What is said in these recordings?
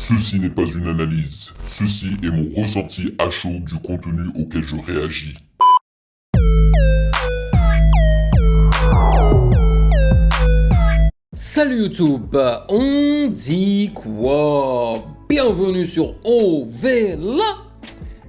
Ceci n'est pas une analyse, ceci est mon ressenti à chaud du contenu auquel je réagis. Salut YouTube, on dit quoi? Bienvenue sur OVLA.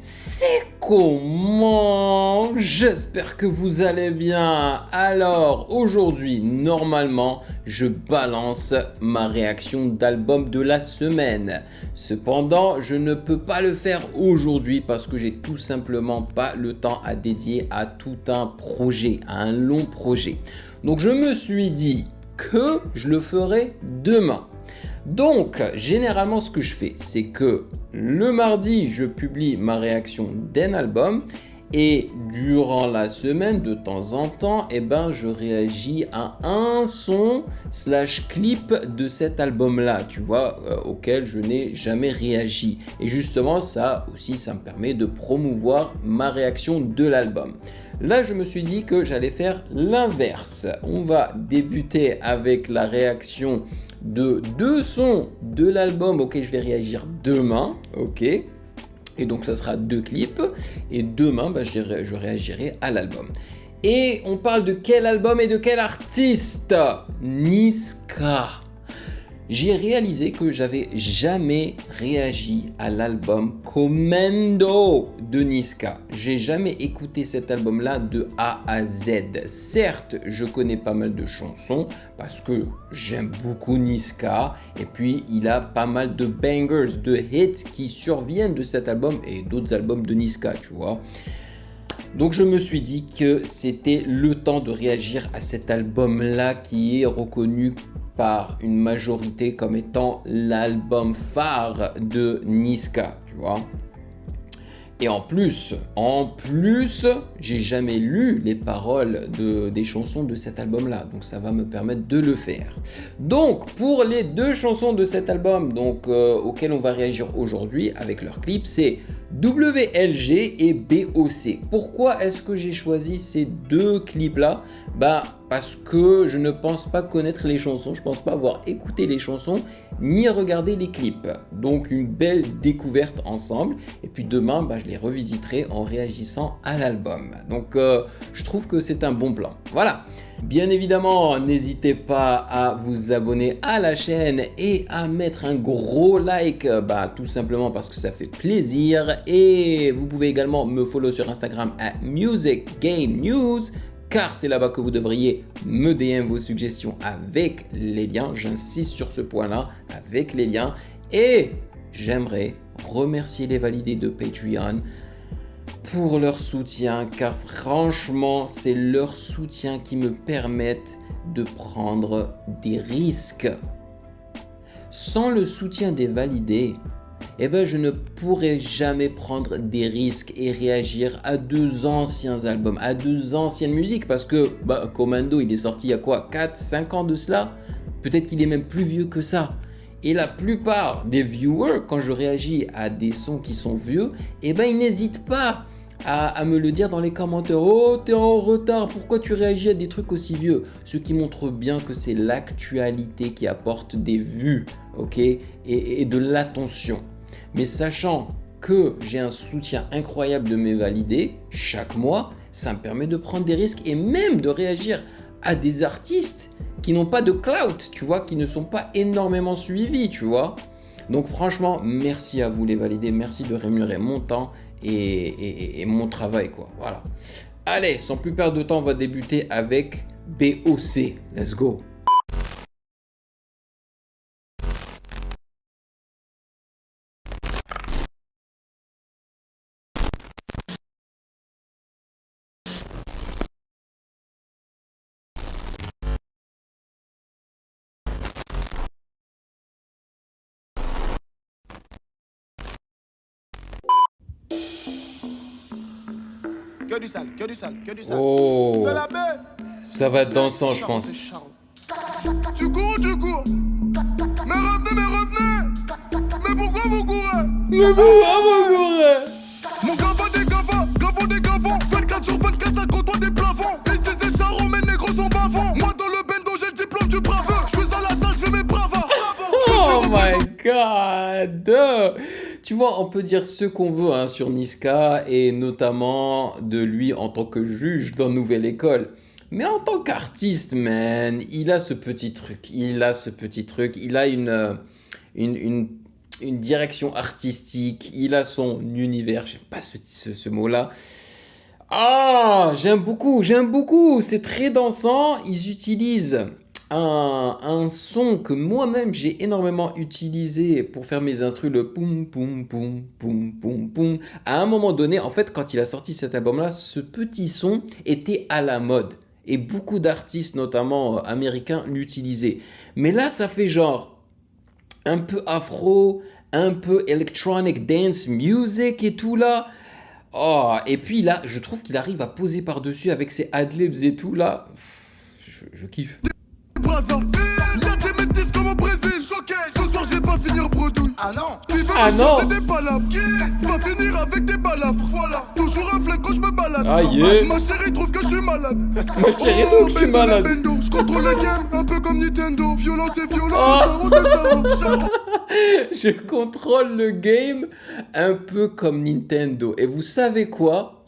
C'est comment? J'espère que vous allez bien. Alors aujourd'hui, normalement, je balance ma réaction d'album de la semaine. Cependant, je ne peux pas le faire aujourd'hui parce que j'ai tout simplement pas le temps à dédier à tout un projet, à un long projet. Donc je me suis dit que je le ferai demain. Donc, généralement, ce que je fais, c'est que le mardi, je publie ma réaction d'un album et durant la semaine, de temps en temps, je réagis à un son / clip de cet album-là, tu vois, auquel je n'ai jamais réagi. Et justement, ça aussi, ça me permet de promouvoir ma réaction de l'album. Là, je me suis dit que j'allais faire l'inverse. On va débuter avec la réaction de deux sons de l'album auquel je vais réagir demain, ok? Et donc ça sera deux clips, et demain je réagirai à l'album. Et on parle de quel album et de quel artiste? Niska. J'ai réalisé que j'avais jamais réagi à l'album Commando de Niska. J'ai jamais écouté cet album-là de A à Z. Certes, je connais pas mal de chansons parce que j'aime beaucoup Niska. Et puis, il a pas mal de bangers, de hits qui surviennent de cet album et d'autres albums de Niska, tu vois. Donc je me suis dit que c'était le temps de réagir à cet album-là qui est reconnu par une majorité comme étant l'album phare de Niska, tu vois. Et en plus, j'ai jamais lu les paroles des chansons de cet album-là, donc ça va me permettre de le faire. Donc, pour les deux chansons de cet album, auxquelles on va réagir aujourd'hui avec leur clip, c'est WLG et BOC. Pourquoi est-ce que j'ai choisi ces deux clips-là? Parce que je ne pense pas connaître les chansons, je pense pas avoir écouté les chansons, ni regardé les clips. Donc une belle découverte ensemble. Et puis demain, je les revisiterai en réagissant à l'album. Donc je trouve que c'est un bon plan. Voilà. Bien évidemment, n'hésitez pas à vous abonner à la chaîne et à mettre un gros like, tout simplement parce que ça fait plaisir. Et vous pouvez également me follow sur Instagram à Music Game News, car c'est là-bas que vous devriez me DM vos suggestions avec les liens. J'insiste sur ce point-là, avec les liens. Et j'aimerais remercier les validés de Patreon pour leur soutien, car franchement, c'est leur soutien qui me permettent de prendre des risques. Sans le soutien des validés, je ne pourrais jamais prendre des risques et réagir à deux anciens albums, à deux anciennes musiques, parce que Commando, il est sorti il y a quoi, 4-5 ans de cela? Peut-être qu'il est même plus vieux que ça. Et la plupart des viewers, quand je réagis à des sons qui sont vieux, ils n'hésitent pas à me le dire dans les commentaires. Oh, t'es en retard, pourquoi tu réagis à des trucs aussi vieux? Ce qui montre bien que c'est l'actualité qui apporte des vues, ok, et de l'attention. Mais sachant que j'ai un soutien incroyable de mes validés chaque mois, ça me permet de prendre des risques et même de réagir à des artistes qui n'ont pas de clout, tu vois, qui ne sont pas énormément suivis, tu vois. Donc franchement, merci à vous les validés, merci de rémunérer mon temps et mon travail, quoi. Voilà. Allez, sans plus perdre de temps, on va débuter avec BOC. Let's go. Que du sale, que du sale, que du sale. Oh, De la baie. ça va être dansant, je pense. Tu cours, tu cours. Mais revenez, mais revenez. Mais pourquoi vous courez? Mais pourquoi vous courez? Mon gavant des gavants. 24 sur 24, ça côtoie des plafonds. Ici c'est Charo, mes négros sont bavants. Moi dans le bendo, j'ai le diplôme du braveur. Je suis à la salle, je fais mes bravas. Oh my god. J'adore. Tu vois, on peut dire ce qu'on veut hein, sur Niska et notamment de lui en tant que juge dans Nouvelle École. Mais en tant qu'artiste, man, il a ce petit truc. Il a ce petit truc. Il a une, une, une direction artistique. Il a son univers. J'aime pas ce mot-là. Ah, j'aime beaucoup, j'aime beaucoup. C'est très dansant. Ils utilisent un son que moi-même j'ai énormément utilisé pour faire mes instrus, le poum poum poum poum poum poum. À un moment donné, en fait, quand il a sorti cet album-là, ce petit son était à la mode. Et beaucoup d'artistes, notamment américains, l'utilisaient. Mais là, ça fait genre un peu afro, un peu electronic dance music et tout là. Oh, et puis là, je trouve qu'il arrive à poser par-dessus avec ses adlibs et tout là. Je kiffe. Brazzaville, y'a des métis comme au Brésil, choqué. Ce soir, je vais pas finir bredouille. Ah non, qui veut Ah me non. chercher des palabres, qui va finir avec des balafres. Voilà, toujours un flingue quand je me balade. Ah, yeah. Ma chérie trouve que je suis malade. Ma chérie trouve que je suis bendo la malade. bendo. Je contrôle le game, un peu comme Nintendo. Violence et violence, Oh. charo c'est charo, charo. Je contrôle le game un peu comme Nintendo. Et vous savez quoi?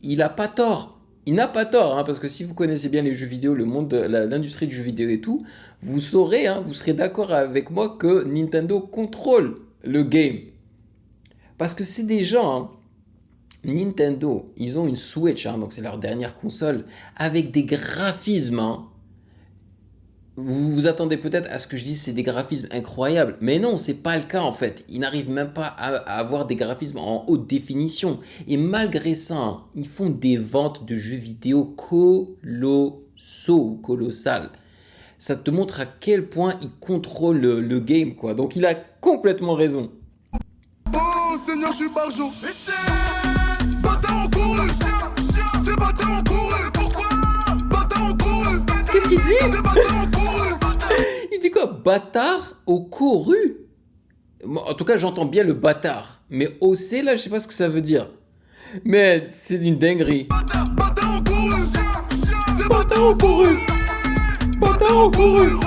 Il a pas tort. Il n'a pas tort, hein, parce que si vous connaissez bien les jeux vidéo, le monde, l'industrie du jeu vidéo et tout, vous saurez, hein, vous serez d'accord avec moi que Nintendo contrôle le game. Parce que c'est des gens, hein, Nintendo, ils ont une Switch, hein, donc c'est leur dernière console, avec des graphismes, hein. Vous vous attendez peut-être à ce que je dise c'est des graphismes incroyables, mais non, c'est pas le cas en fait. Ils n'arrivent même pas à avoir des graphismes en haute définition. Et malgré ça, hein, ils font des ventes de jeux vidéo colossales. Ça te montre à quel point ils contrôlent le game, quoi. Donc il a complètement raison. Oh Seigneur, je suis barjo. Bâtard en couru, c'est bâtard en couru. Pourquoi? Bâtard en couru. Qu'est-ce qu'il dit? C'est bâtard en couru. Il dit quoi? Bâtard au couru? En tout cas, j'entends bien le bâtard. Mais OC, là, je sais pas ce que ça veut dire. Mais c'est une dinguerie. Bâtard en couru. C'est Bâtard au couru! Bâtard au couru!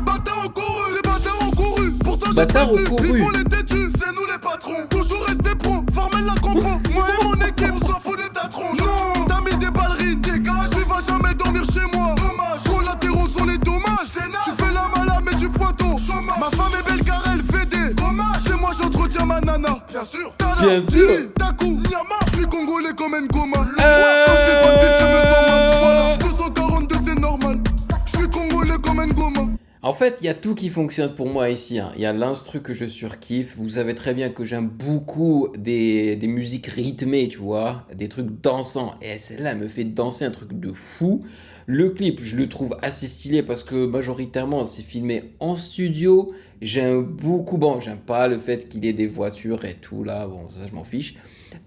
bâtard en couru. C'est bâtard en couru. Pourtant j'ai Bâtard au prévenu, couru. il faut les têtus, c'est nous les patrons. Toujours rester pro, former la compo. Moi et mon équipe, on s'en fout des tatrons. Non, t'as mis des ballerines, dégage. Tu vas jamais dormir chez moi. Dommage, collatéraux sont les dommages. Tu fais la malade, mais du pointeau. Chômage. Ma femme est belle car elle fait des dommages. Chez moi, j'entretiens ma nana. Bien sûr. Tada, Bien sûr. Zili, Taku, Nyama. Je suis congolais comme Ngoma. Quand je fais pas de bif, je me sens mal. Voilà, 242, c'est normal. Je suis congolais comme Ngoma. En fait, il y a tout qui fonctionne pour moi ici, hein. Il y a l'instru que je surkiffe. Vous savez très bien que j'aime beaucoup des musiques rythmées, tu vois, des trucs dansants. Et celle-là, elle me fait danser un truc de fou. Le clip, je le trouve assez stylé parce que majoritairement, c'est filmé en studio. J'aime beaucoup, bon, j'aime pas le fait qu'il ait des voitures et tout là, bon, ça je m'en fiche.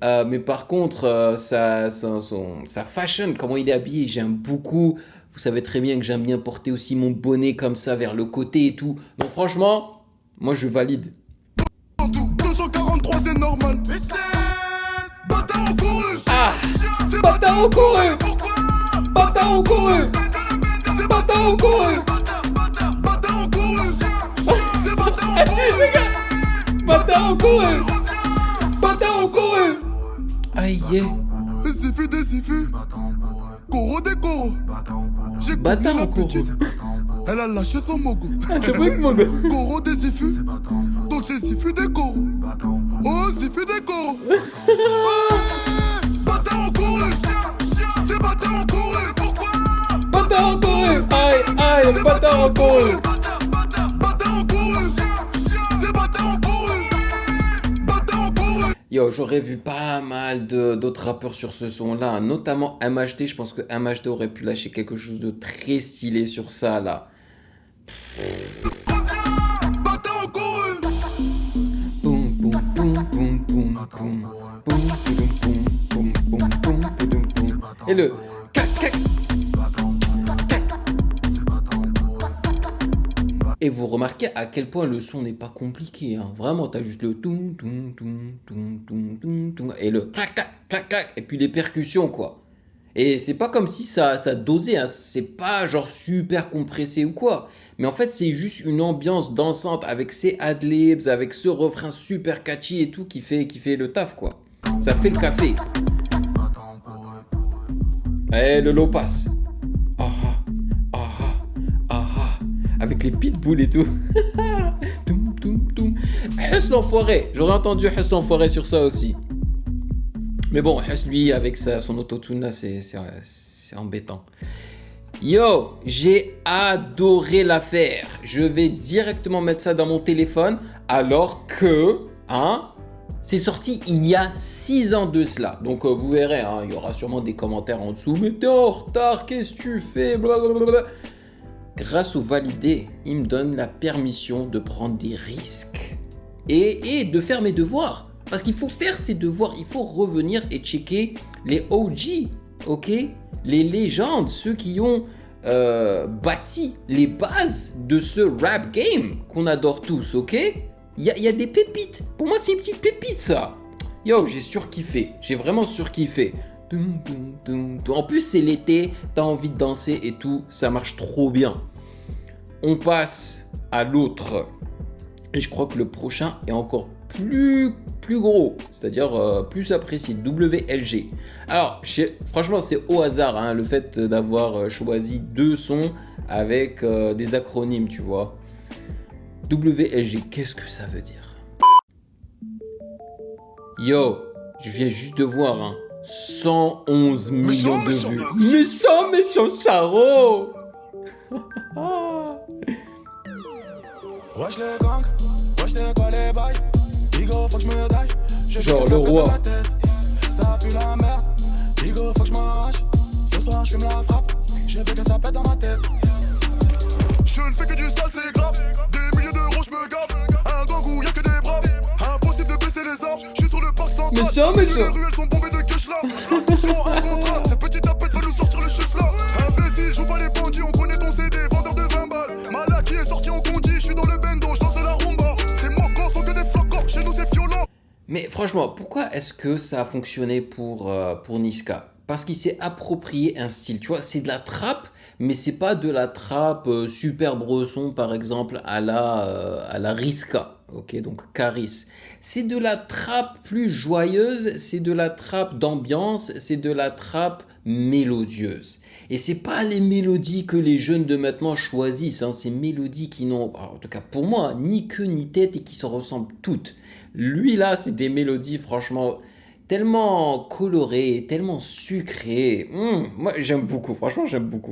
Mais par contre, sa fashion, comment il est habillé, j'aime beaucoup. Vous savez très bien que j'aime bien porter aussi mon bonnet comme ça vers le côté et tout. Donc franchement, moi je valide. 243, c'est normal. Bâtard en couru. Ah, C'est bâtard au couru. Pourquoi? Bâtard au couru. C'est Bâtard au couru. bâtard en couru. C'est bâtard en couru. Bâtard au couru. Bâtard au couru. Aïe, yeah. Des ifus. Coro des coros. J'ai Bâtard connu la en couru. petite. Elle a lâché son mogo. C'est vrai que mon gars. Coro des ifus. Donc c'est ifus des coros. Oh, ifus des coros. Bâtard en couru. C'est bâtard en couru. Pourquoi? Bâtard au couru. Aïe, aïe, bâtard au couru. Bâtard en couru. C'est bâtard en couru. Bâtard en couru. Yo, j'aurais vu pas mal d'autres rappeurs sur ce son-là, hein, notamment MHD. Je pense que MHD aurait pu lâcher quelque chose de très stylé sur ça, là. Bâtard en couru. Boum, boum, boum, boum, boum, boum. Boum, boum, boum, boum, boum, boum, boum, boum. Et le cac, cac, cac. Et vous remarquez à quel point le son n'est pas compliqué, hein. Vraiment, t'as juste le toum, toum, toum, toum, toum, toum, toum, et le clac, clac, clac, clac, et puis les percussions, quoi. Et c'est pas comme si ça dosait, hein. C'est pas genre super compressé ou quoi. Mais en fait, c'est juste une ambiance dansante avec ses adlibs, avec ce refrain super catchy et tout qui fait le taf, quoi. Ça fait le café. Eh, le low pass. Ah ah, ah ah, ah. Avec les pitbulls et tout. Toum, toum, toum. Hess l'enfoiré. J'aurais entendu Hess l'enfoiré sur ça aussi. Mais bon, Hess, lui, avec son autotune là, c'est embêtant. Yo, j'ai adoré l'affaire. Je vais directement mettre ça dans mon téléphone alors que, c'est sorti il y a 6 ans de cela. Donc vous verrez, il y aura sûrement des commentaires en dessous. Mais t'es en retard, qu'est-ce que tu fais, blablabla. Grâce au validé, il me donne la permission de prendre des risques et de faire mes devoirs. Parce qu'il faut faire ses devoirs, il faut revenir et checker les OG, ok? Les légendes, ceux qui ont bâti les bases de ce rap game qu'on adore tous, ok? Il y a des pépites. Pour moi, c'est une petite pépite, ça. Yo, j'ai surkiffé. J'ai vraiment surkiffé. En plus, c'est l'été, t'as envie de danser et tout, ça marche trop bien. On passe à l'autre. Et je crois que le prochain est encore plus gros, c'est-à-dire plus apprécié, WLG. Alors, franchement, c'est au hasard, le fait d'avoir choisi 2 sons avec des acronymes, tu vois. WLG, qu'est-ce que ça veut dire? Yo, je viens juste de voir, 111 millions de vues. Méchant Charo. Wesh les gangs, wesh c'est quoi les bails? Digo faut que je me daille. Genre le roi. Ça pue la merde. Digo faut que je m'arrache. Ce soir je fume la frappe. Je veux que ça pète dans ma tête. Je ne fais que du sale, c'est grave. Des milliers d'euros, je me gave. Un gang où y'a que des braves. Impossible de baisser les armes. Je suis sur le parc central. Méchant. Les ruelles sont bombées de cash là. Je raconte souvent un contrat. Cette petite tapette va nous sortir les chutes là. Imbécile, joue pas les bandits. On connaît ton CD, vendeur de 20 balles. Malak qui est sorti en condi. Je suis dans le bendo, je danse la rumba. C'est moi quand sont que des flocons. Chez nous c'est violent. Mais franchement, pourquoi est-ce que ça a fonctionné pour Niska? Parce qu'il s'est approprié un style, tu vois, c'est de la trappe, mais c'est pas de la trappe super bresson, par exemple, à la Riska, ok, donc Caris. C'est de la trappe plus joyeuse, c'est de la trappe d'ambiance, c'est de la trappe mélodieuse. Et c'est pas les mélodies que les jeunes de maintenant choisissent, ces mélodies qui n'ont, en tout cas pour moi, ni queue ni tête et qui se ressemblent toutes. Lui là, c'est des mélodies franchement tellement colorées, tellement sucrées. Moi j'aime beaucoup, franchement j'aime beaucoup.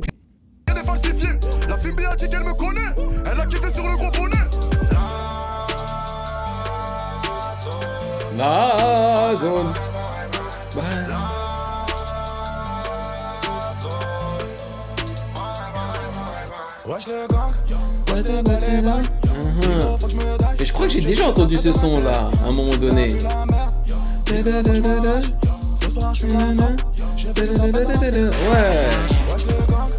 Elle est falsifiée, la fille a dit qu'elle me connaît. Elle a kiffé sur le gros bonnet. La zone. Wesh le gang, wesh c'est quoi les bails? Faut que je me daille. Et je crois que j'ai déjà entendu ce son là à un moment donné. Ce soir je fume la frappe. Je veux que ça pète dans ma tête. Ouais. Wesh le gang,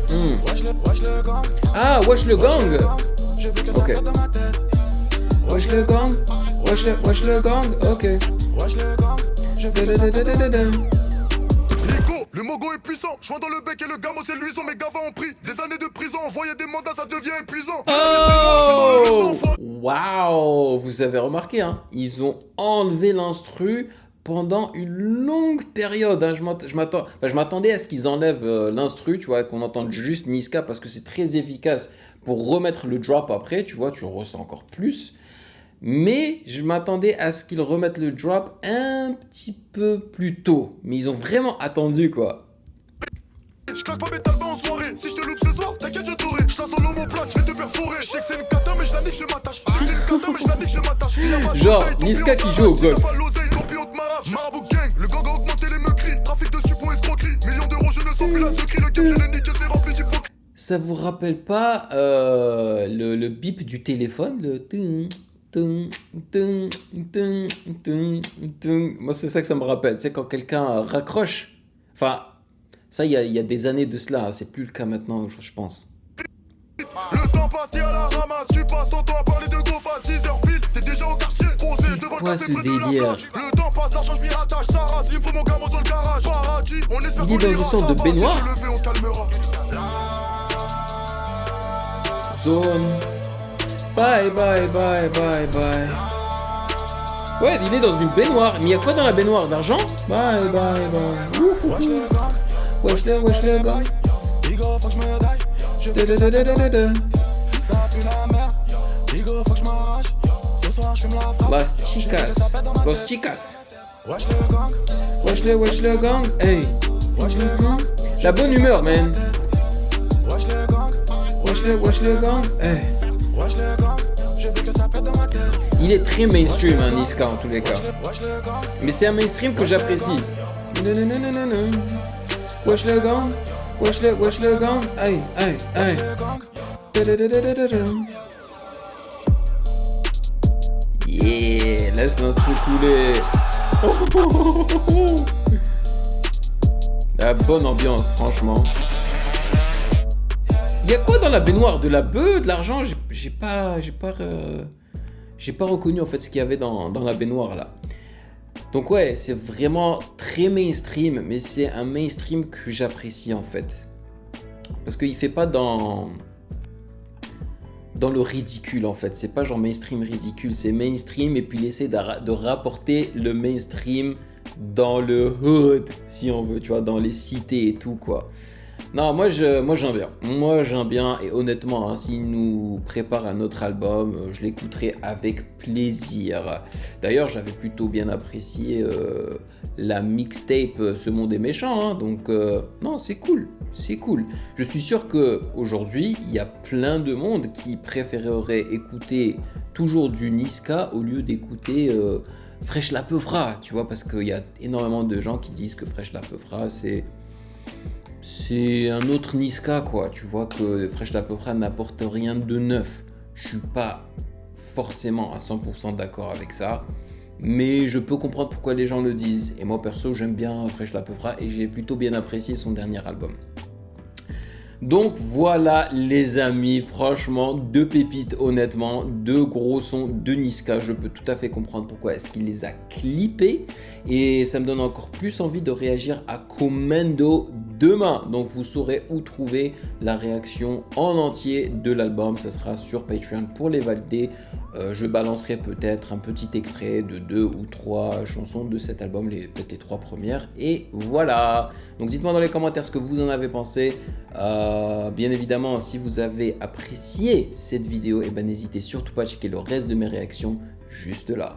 wesh le gang. Ah, wesh le gang. Je veux que ça pète dans ma tête. Wesh le gang. Wesh le gang. Ok. Wesh le gang, je veux que ça pète dans ma tête. Rico, le mogo est puissant. Joint dans le bec et le gamo c'est luisant. Mes gars ont pris des années de prison. Envoyer des mandats ça devient épuisant. Oh, waouh. Vous avez remarqué, ils ont enlevé l'instru pendant une longue période. Je m'attendais à ce qu'ils enlèvent l'instru, tu vois, qu'on entende juste Niska parce que c'est très efficace pour remettre le drop après, tu vois, tu le ressens encore plus. Mais je m'attendais à ce qu'ils remettent le drop un petit peu plus tôt. Mais ils ont vraiment attendu, quoi. Je claque pas mes talbans en soirée. Si je te loupe ce soir, t'inquiète, je t'aurai. Je tasse dans l'homoplate, je vais te perforer. Je sais que c'est une cata, mais je la nique, je m'attache. Je sais que c'est une cata, mais je la nique, je m'attache. Genre, Niska qui joue au golf. Marabout gang, le gang a augmenté les meurtris. Trafic de suppos, escroquerie. Millions d'euros, je ne sens plus la secrie. Le game, je l'ai niqué, c'est rempli d'hypocrisie. Ça vous rappelle pas le bip du téléphone, le moi c'est ça que ça me rappelle, tu sais, quand quelqu'un raccroche. Enfin, ça il y a des années de cela, c'est plus le cas maintenant, je pense. Le temps passe, t'es à la ramasse, tu passes ton temps à parler de gros face, 10h pile, t'es déjà au quartier, posé devant le café près de la plage. Le temps passe, l'argent je m'y rattache, ça rase, parti, il me faut mon gamin dans le garage. Paradis, on espère Il est qu'on dans une ira, sorte ça de va, baignoire. si tu le fais, on se calmera. Zone. Bye, bye, bye, bye, bye. Ouais, il est dans une baignoire. Mais il y a quoi dans la baignoire? D'argent? Bye, bye, bye. Wesh le gang, Wesh le gang. Bigo, faut que je me daille. Je Da, da, da, da, da, da. ça pue la merde. Bigo, faut que je m'arrache. Ce soir, je fume la frappe. Las chicas. Los chicas. Wesh le gang, Wesh le gang. Hey. wesh le gang. La bonne humeur, man. Wesh le gang, Wesh le gang. Hey. wesh le gang. Je veux que ça pète dans ma tête. Il est très mainstream, hein, Niska, en tous les cas. Wesh le gang, Mais c'est un mainstream que j'apprécie. Wesh le gang. Wesh le gang. Aïe, aïe, aïe. le gang. Yeah, laisse l'instru couler. La bonne ambiance, franchement. Il y a quoi dans la baignoire? De la bœuf, de l'argent? J'ai pas reconnu en fait ce qu'il y avait dans la baignoire là. Donc ouais, c'est vraiment très mainstream, mais c'est un mainstream que j'apprécie en fait. Parce qu'il fait pas dans le ridicule en fait. C'est pas genre mainstream ridicule, c'est mainstream et puis il essaie de rapporter le mainstream dans le hood, si on veut, tu vois, dans les cités et tout quoi. Non, moi j'aime bien. Moi j'aime bien et honnêtement, hein, s'il nous prépare un autre album, je l'écouterai avec plaisir. D'ailleurs, j'avais plutôt bien apprécié la mixtape Ce Monde est méchant, hein, donc non, c'est cool, c'est cool. Je suis sûr qu'aujourd'hui, il y a plein de monde qui préférerait écouter toujours du Niska au lieu d'écouter Fresh La Peufra, tu vois, parce qu'il y a énormément de gens qui disent que Fresh La Peufra, c'est un autre Niska, quoi. Tu vois que Fresh La Peufra n'apporte rien de neuf. Je suis pas forcément à 100% d'accord avec ça, mais je peux comprendre pourquoi les gens le disent. Et moi, perso, j'aime bien Fresh La Peufra et j'ai plutôt bien apprécié son dernier album. Donc voilà les amis, franchement, deux pépites honnêtement, deux gros sons de Niska, je peux tout à fait comprendre pourquoi est-ce qu'il les a clippés et ça me donne encore plus envie de réagir à Commando demain. Donc vous saurez où trouver la réaction en entier de l'album, ça sera sur Patreon pour les valider. Je balancerai peut-être un petit extrait de 2 ou 3 chansons de cet album, peut-être les 3 premières. Et voilà. Donc dites-moi dans les commentaires ce que vous en avez pensé. Bien évidemment, si vous avez apprécié cette vidéo, n'hésitez surtout pas à checker le reste de mes réactions juste là.